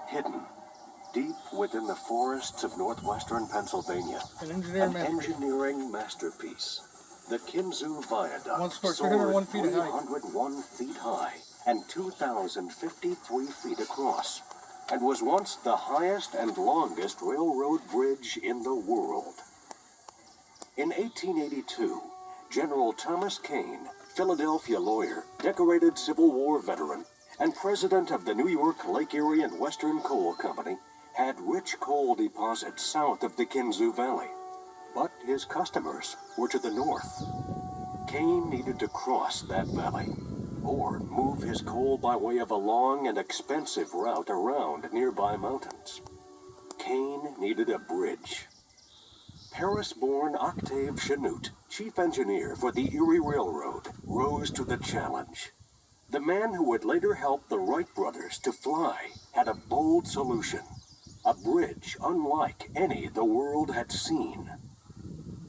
Hidden deep within the forests of northwestern Pennsylvania, an engineering masterpiece. The Kinzua Viaduct soared 301 feet high and 2,053 feet across, and was once the highest and longest railroad bridge in the world. In 1882, General Thomas Kane, Philadelphia lawyer, decorated Civil War veteran, and president of the New York, Lake Erie, and Western Coal Company, had rich coal deposits south of the Kinzua Valley. But his customers were to the north. Kane needed to cross that valley, or move his coal by way of a long and expensive route around nearby mountains. Kane needed a bridge. Paris-born Octave Chanute, chief engineer for the Erie Railroad, rose to the challenge. The man who would later help the Wright brothers to fly had a bold solution, a bridge unlike any the world had seen.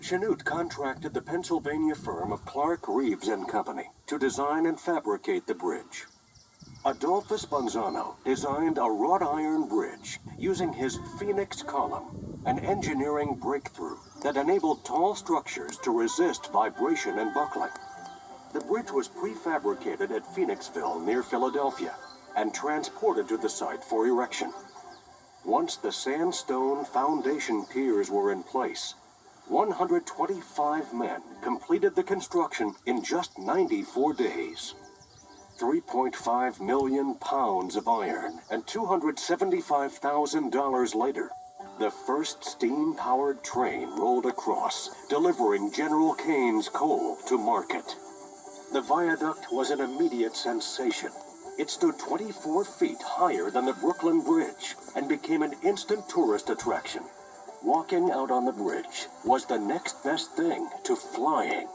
Chanute contracted the Pennsylvania firm of Clark, Reeves and Company to design and fabricate the bridge. Adolphus Bonzano designed a wrought iron bridge using his Phoenix column, an engineering breakthrough that enabled tall structures to resist vibration and buckling. The bridge was prefabricated at Phoenixville near Philadelphia and transported to the site for erection. Once the sandstone foundation piers were in place, 125 men completed the construction in just 94 days. 3.5 million pounds of iron and $275,000 later, the first steam-powered train rolled across, delivering General Kane's coal to market. The viaduct was an immediate sensation. It stood 24 feet higher than the Brooklyn Bridge and became an instant tourist attraction. Walking out on the bridge was the next best thing to flying.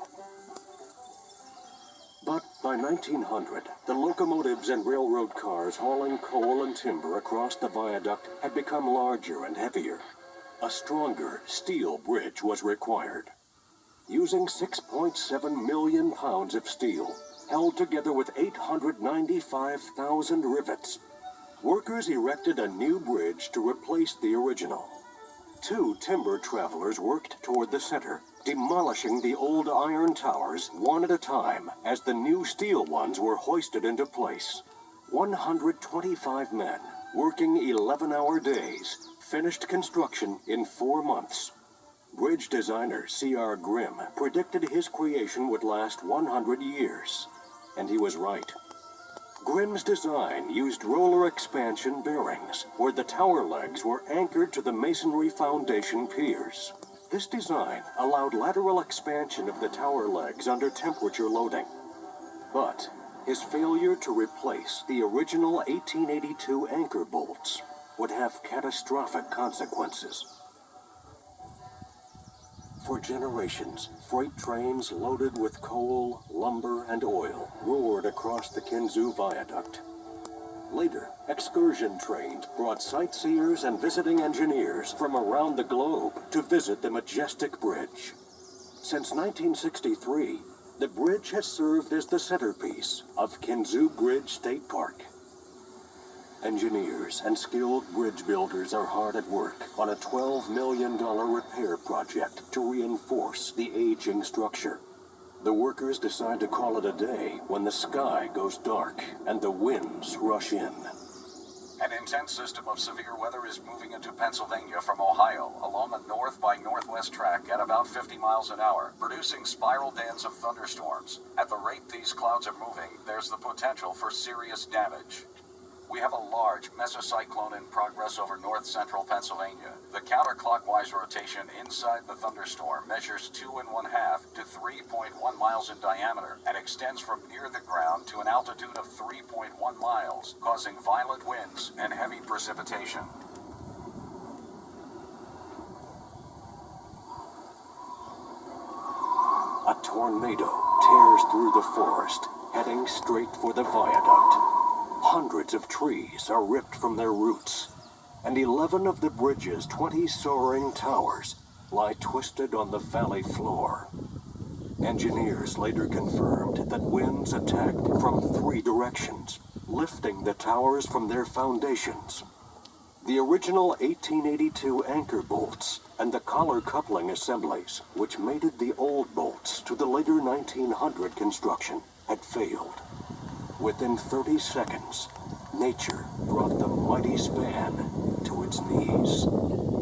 But by 1900, the locomotives and railroad cars hauling coal and timber across the viaduct had become larger and heavier. A stronger steel bridge was required. Using 6.7 million pounds of steel, held together with 895,000 rivets, workers erected a new bridge to replace the original. 2 timber travelers worked toward the center, demolishing the old iron towers one at a time as the new steel ones were hoisted into place. 125 men, working 11-hour days, finished construction in 4 months. Bridge designer C.R. Grimm predicted his creation would last 100 years, and he was right. Grimm's design used roller expansion bearings, where the tower legs were anchored to the masonry foundation piers. This design allowed lateral expansion of the tower legs under temperature loading. But his failure to replace the original 1882 anchor bolts would have catastrophic consequences. For generations, freight trains loaded with coal, lumber, and oil roared across the Kinzua Viaduct. Later, excursion trains brought sightseers and visiting engineers from around the globe to visit the majestic bridge. Since 1963, the bridge has served as the centerpiece of Kinzua Bridge State Park. Engineers and skilled bridge builders are hard at work on a $12 million repair project to reinforce the aging structure. The workers decide to call it a day when the sky goes dark and the winds rush in. An intense system of severe weather is moving into Pennsylvania from Ohio along the north by northwest track at about 50 miles an hour, producing spiral bands of thunderstorms. At the rate these clouds are moving, there's the potential for serious damage. We have a large mesocyclone in progress over north-central Pennsylvania. The counterclockwise rotation inside the thunderstorm measures 2½ to 3.1 miles in diameter and extends from near the ground to an altitude of 3.1 miles, causing violent winds and heavy precipitation. A tornado tears through the forest, heading straight for the viaduct. Hundreds of trees are ripped from their roots, and 11 of the bridge's 20 soaring towers lie twisted on the valley floor. Engineers later confirmed that winds attacked from 3 directions, lifting the towers from their foundations. The original 1882 anchor bolts and the collar coupling assemblies, which mated the old bolts to the later 1900 construction, had failed. Within 30 seconds, nature brought the mighty span to its knees.